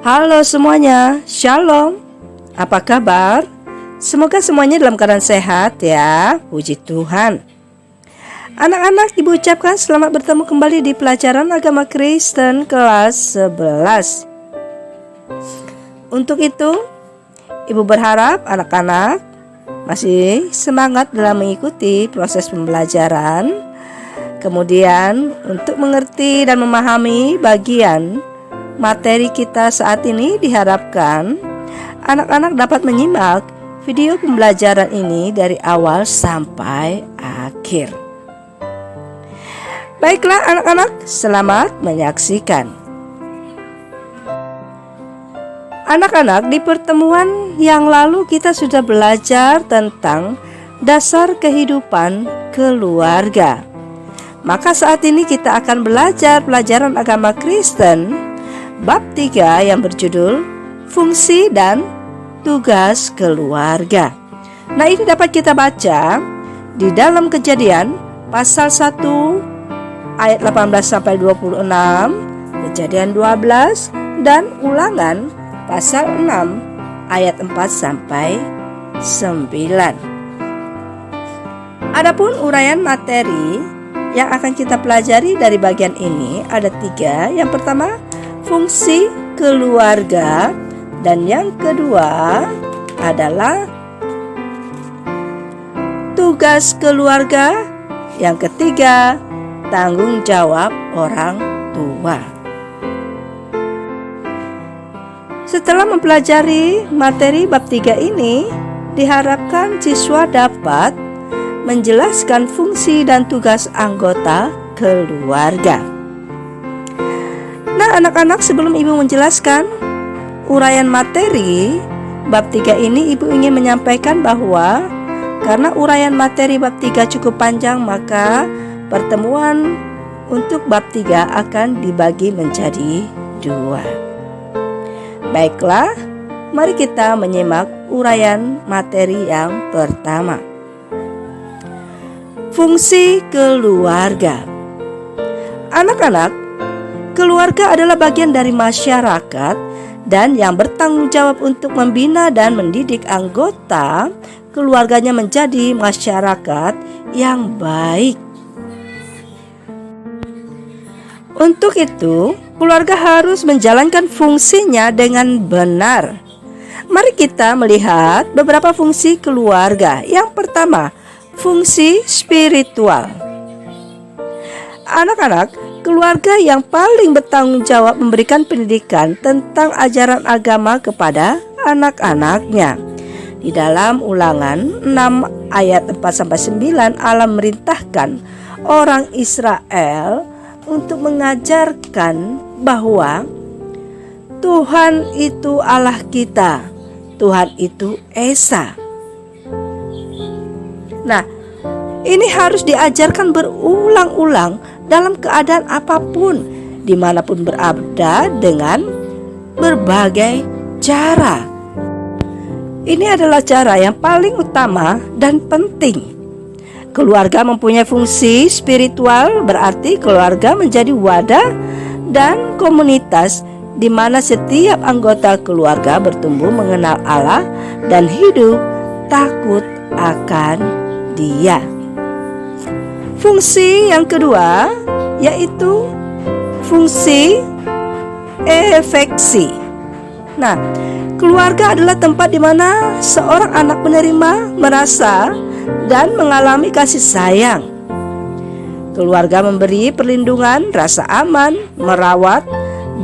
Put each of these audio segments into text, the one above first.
Halo semuanya, Shalom. Apa kabar? Semoga semuanya dalam keadaan sehat ya, puji Tuhan. Anak-anak, Ibu ucapkan selamat bertemu kembali di pelajaran agama Kristen kelas 11. Untuk itu, Ibu berharap anak-anak masih semangat dalam mengikuti proses pembelajaran. Kemudian untuk mengerti dan memahami bagian materi kita saat ini, diharapkan anak-anak dapat menyimak video pembelajaran ini dari awal sampai akhir. Baiklah anak-anak, selamat menyaksikan. Anak-anak, di pertemuan yang lalu kita sudah belajar tentang dasar kehidupan keluarga. Maka saat ini kita akan belajar pelajaran agama Kristen bab 3 yang berjudul Fungsi dan Tugas Keluarga. Nah, ini dapat kita baca di dalam Kejadian pasal 1 ayat 18 sampai 26, Kejadian 12 dan Ulangan pasal 6 ayat 4 sampai 9. Adapun uraian materi yang akan kita pelajari dari bagian ini ada 3. Yang pertama, fungsi keluarga, dan yang kedua adalah tugas keluarga, yang ketiga tanggung jawab orang tua. Setelah mempelajari materi bab 3 ini, diharapkan siswa dapat menjelaskan fungsi dan tugas anggota keluarga. Nah anak-anak, sebelum Ibu menjelaskan uraian materi bab 3 ini, Ibu ingin menyampaikan bahwa karena uraian materi bab 3 cukup panjang, maka pertemuan untuk bab 3 akan dibagi menjadi 2. Baiklah, mari kita menyimak uraian materi yang pertama. Fungsi keluarga. Anak-anak, keluarga adalah bagian dari masyarakat dan yang bertanggung jawab untuk membina dan mendidik anggota keluarganya menjadi masyarakat yang baik. Untuk itu, keluarga harus menjalankan fungsinya dengan benar. Mari kita melihat beberapa fungsi keluarga. Yang pertama, fungsi spiritual. Anak-anak, keluarga yang paling bertanggung jawab memberikan pendidikan tentang ajaran agama kepada anak-anaknya. Di dalam Ulangan 6 ayat 4-9, Allah merintahkan orang Israel untuk mengajarkan bahwa Tuhan itu Allah kita, Tuhan itu Esa. Nah, ini harus diajarkan berulang-ulang dalam keadaan apapun, dimanapun berada, dengan berbagai cara. Ini adalah cara yang paling utama dan penting. Keluarga mempunyai fungsi spiritual, berarti keluarga menjadi wadah dan komunitas di mana setiap anggota keluarga bertumbuh mengenal Allah dan hidup takut akan Dia. Fungsi yang kedua yaitu fungsi efeksi. Nah, keluarga adalah tempat di mana seorang anak menerima, merasa dan mengalami kasih sayang. Keluarga memberi perlindungan, rasa aman, merawat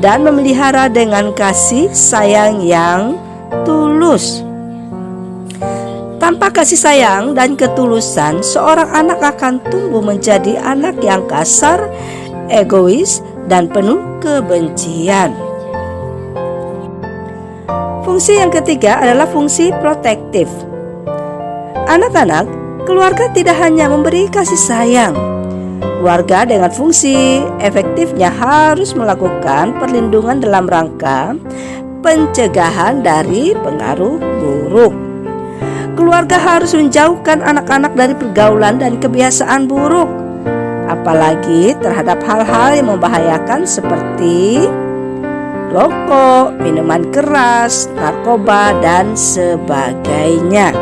dan memelihara dengan kasih sayang yang tulus. Tanpa kasih sayang dan ketulusan, seorang anak akan tumbuh menjadi anak yang kasar, egois, dan penuh kebencian. Fungsi yang ketiga adalah fungsi protektif. Anak-anak, keluarga tidak hanya memberi kasih sayang. Keluarga dengan fungsi efektifnya harus melakukan perlindungan dalam rangka pencegahan dari pengaruh buruk. Keluarga harus menjauhkan anak-anak dari pergaulan dan kebiasaan buruk, apalagi terhadap hal-hal yang membahayakan seperti rokok, minuman keras, narkoba, dan sebagainya.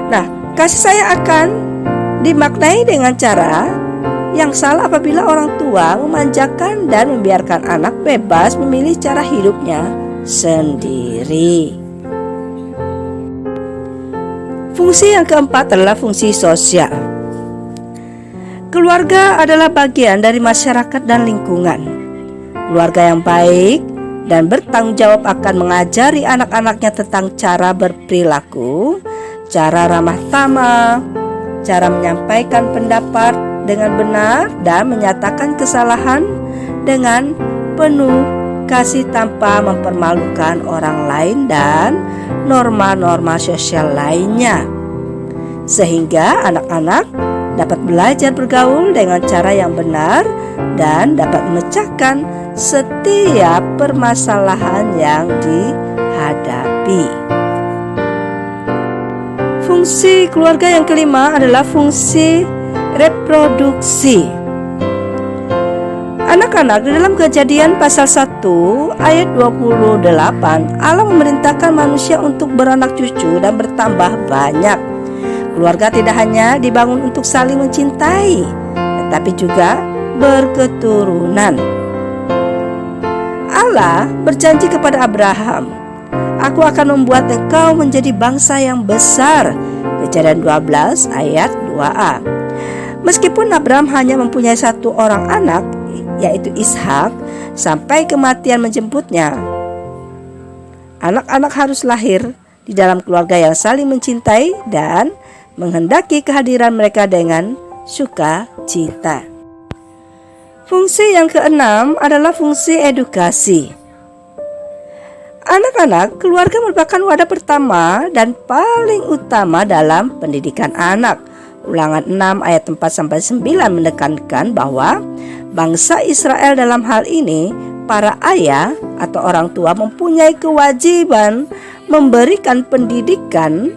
Nah, kasih sayang akan dimaknai dengan cara yang salah apabila orang tua memanjakan dan membiarkan anak bebas memilih cara hidupnya sendiri. Fungsi yang keempat adalah fungsi sosial. Keluarga adalah bagian dari masyarakat dan lingkungan. Keluarga yang baik dan bertanggung jawab akan mengajari anak-anaknya tentang cara berperilaku, cara ramah tamah, cara menyampaikan pendapat dengan benar dan menyatakan kesalahan dengan penuh kasih tanpa mempermalukan orang lain dan norma-norma sosial lainnya. Sehingga anak-anak dapat belajar bergaul dengan cara yang benar dan dapat memecahkan setiap permasalahan yang dihadapi. Fungsi keluarga yang kelima adalah fungsi reproduksi. Anak-anak, di dalam Kejadian pasal 1 ayat 28, Allah memerintahkan manusia untuk beranak cucu dan bertambah banyak. Keluarga tidak hanya dibangun untuk saling mencintai, tetapi juga berketurunan. Allah berjanji kepada Abraham, "Aku akan membuat engkau menjadi bangsa yang besar." Kejadian 12 ayat 2a. Meskipun Abraham hanya mempunyai satu orang anak, yaitu Ishak, sampai kematian menjemputnya, anak-anak harus lahir di dalam keluarga yang saling mencintai dan menghendaki kehadiran mereka dengan sukacita. Fungsi yang keenam adalah fungsi edukasi. Anak-anak, keluarga merupakan wadah pertama dan paling utama dalam pendidikan anak. Ulangan 6 ayat 4-9 menekankan bahwa bangsa Israel dalam hal ini, para ayah atau orang tua mempunyai kewajiban memberikan pendidikan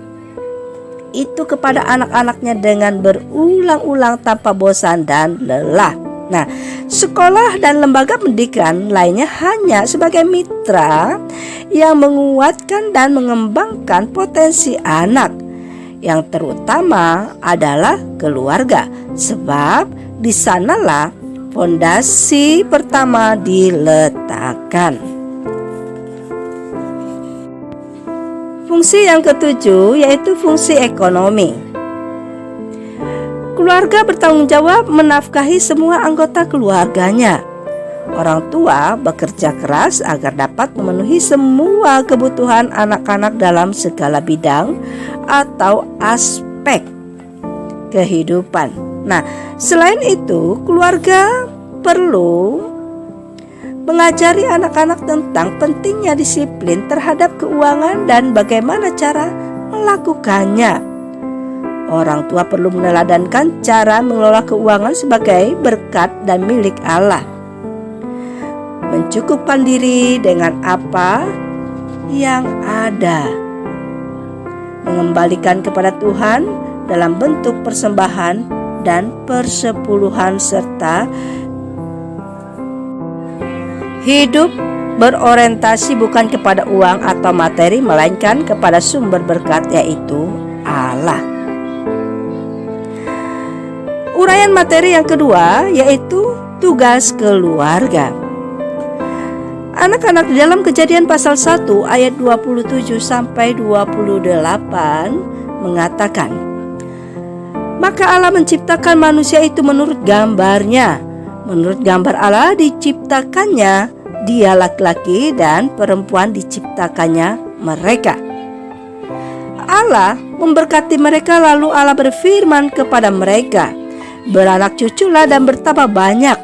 itu kepada anak-anaknya dengan berulang-ulang tanpa bosan dan lelah. Nah, sekolah dan lembaga pendidikan lainnya hanya sebagai mitra yang menguatkan dan mengembangkan potensi anak. Yang terutama adalah keluarga, sebab di sanalah fondasi pertama diletakkan. Fungsi yang ketujuh yaitu fungsi ekonomi. Keluarga bertanggung jawab menafkahi semua anggota keluarganya. Orang tua bekerja keras agar dapat memenuhi semua kebutuhan anak-anak dalam segala bidang atau aspek kehidupan. Nah, selain itu, keluarga perlu mengajari anak-anak tentang pentingnya disiplin terhadap keuangan dan bagaimana cara melakukannya. Orang tua perlu meneladankan cara mengelola keuangan sebagai berkat dan milik Allah. Mencukupkan diri dengan apa yang ada. Mengembalikan kepada Tuhan dalam bentuk persembahan dan persepuluhan serta hidup berorientasi bukan kepada uang atau materi, melainkan kepada sumber berkat, yaitu Allah. Uraian materi yang kedua yaitu tugas keluarga. Anak-anak, di dalam Kejadian pasal 1 ayat 27-28 mengatakan, "Maka Allah menciptakan manusia itu menurut gambarnya. Menurut gambar Allah diciptakannya, dia laki-laki dan perempuan diciptakannya mereka. Allah memberkati mereka, lalu Allah berfirman kepada mereka, beranak cuculah dan bertambah banyak,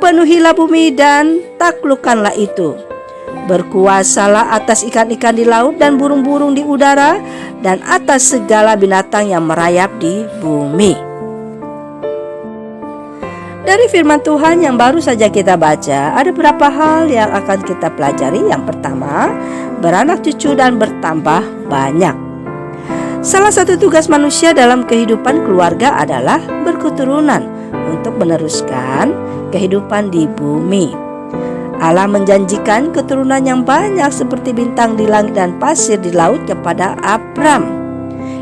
penuhilah bumi dan taklukkanlah itu. Berkuasalah atas ikan-ikan di laut dan burung-burung di udara dan atas segala binatang yang merayap di bumi." Dari firman Tuhan yang baru saja kita baca, ada beberapa hal yang akan kita pelajari. Yang pertama, beranak cucu dan bertambah banyak. Salah satu tugas manusia dalam kehidupan keluarga adalah berketurunan untuk meneruskan kehidupan di bumi. Allah menjanjikan keturunan yang banyak seperti bintang di langit dan pasir di laut kepada Abram.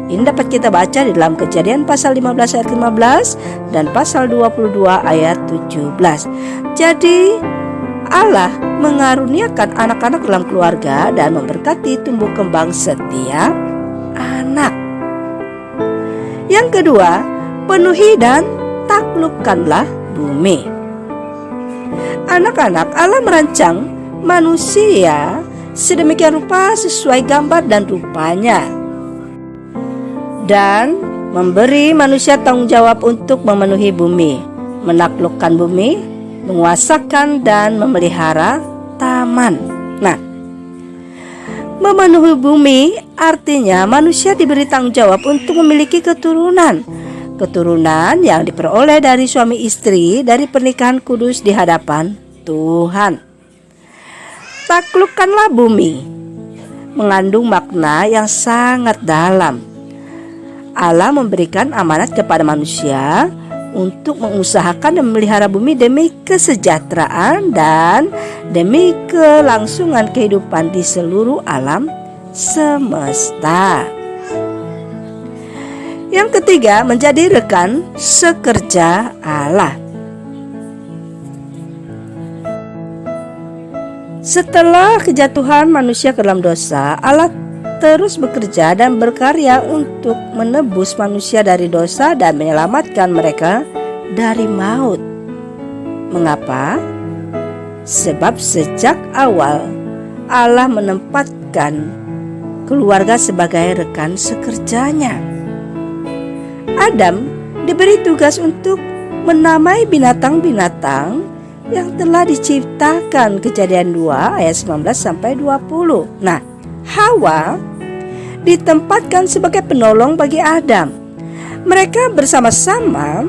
Ini dapat kita baca di dalam Kejadian pasal 15 ayat 15 dan pasal 22 ayat 17. Jadi Allah mengaruniakan anak-anak dalam keluarga dan memberkati tumbuh kembang setiap anak. Yang kedua, penuhi dan taklukkanlah bumi. Anak-anak, Allah merancang manusia sedemikian rupa sesuai gambar dan rupanya, dan memberi manusia tanggung jawab untuk memenuhi bumi, menaklukkan bumi, menguasakan dan memelihara taman. Nah, memenuhi bumi artinya manusia diberi tanggung jawab untuk memiliki keturunan yang diperoleh dari suami istri dari pernikahan kudus di hadapan Tuhan. Taklukkanlah bumi mengandung makna yang sangat dalam. Allah memberikan amanat kepada manusia untuk mengusahakan dan memelihara bumi demi kesejahteraan dan demi kelangsungan kehidupan di seluruh alam semesta. Yang ketiga, menjadi rekan sekerja Allah. Setelah kejatuhan manusia ke dalam dosa, Allah terus bekerja dan berkarya untuk menebus manusia dari dosa dan menyelamatkan mereka dari maut. Mengapa? Sebab sejak awal Allah menempatkan keluarga sebagai rekan sekerjanya. Adam diberi tugas untuk menamai binatang-binatang yang telah diciptakan, Kejadian 2 ayat 19 sampai 20. Nah, Hawa ditempatkan sebagai penolong bagi Adam. Mereka bersama-sama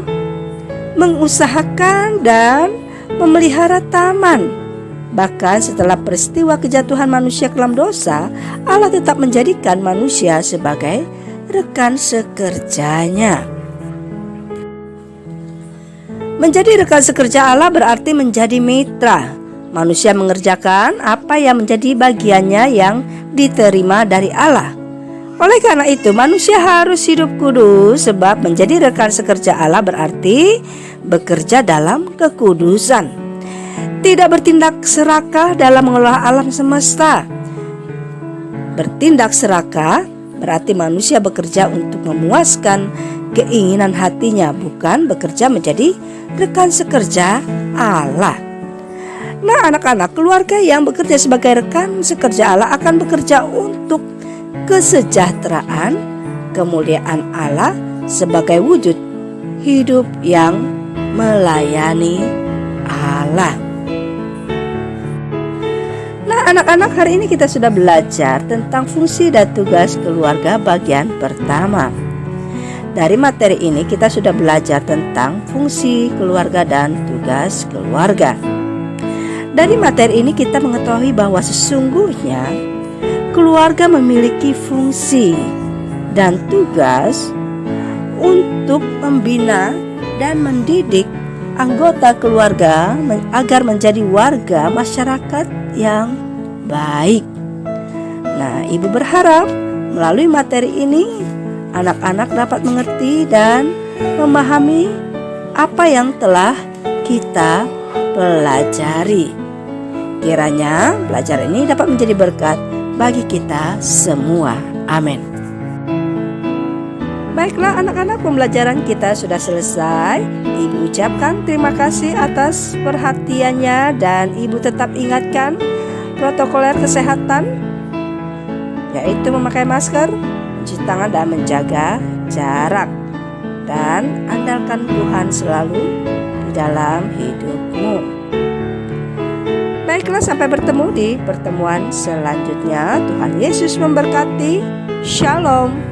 mengusahakan dan memelihara taman. Bahkan setelah peristiwa kejatuhan manusia ke dalam dosa, Allah tetap menjadikan manusia sebagai rekan sekerjanya. Menjadi rekan sekerja Allah berarti menjadi mitra. Manusia mengerjakan apa yang menjadi bagiannya yang diterima dari Allah. Oleh karena itu, manusia harus hidup kudus, sebab menjadi rekan sekerja Allah berarti bekerja dalam kekudusan. Tidak bertindak serakah dalam mengelola alam semesta. Bertindak serakah berarti manusia bekerja untuk memuaskan keinginan hatinya, bukan bekerja menjadi rekan sekerja Allah. Nah, anak-anak, keluarga yang bekerja sebagai rekan sekerja Allah akan bekerja untuk kesejahteraan, kemuliaan Allah sebagai wujud hidup yang melayani Allah. Nah, anak-anak, hari ini kita sudah belajar tentang fungsi dan tugas keluarga bagian pertama. Dari materi ini kita sudah belajar tentang fungsi keluarga dan tugas keluarga. Dari materi ini kita mengetahui bahwa sesungguhnya keluarga memiliki fungsi dan tugas untuk membina dan mendidik anggota keluarga agar menjadi warga masyarakat yang baik. Nah, Ibu berharap melalui materi ini anak-anak dapat mengerti dan memahami apa yang telah kita pelajari. Kiranya belajar ini dapat menjadi berkat bagi kita semua. Amin. Baiklah anak-anak, pembelajaran kita sudah selesai. Ibu ucapkan terima kasih atas perhatiannya dan Ibu tetap ingatkan protokoler kesehatan, yaitu memakai masker, mencuci tangan dan menjaga jarak. Dan andalkan Tuhan selalu di dalam hidupmu. Baiklah, sampai bertemu di pertemuan selanjutnya. Tuhan Yesus memberkati. Shalom.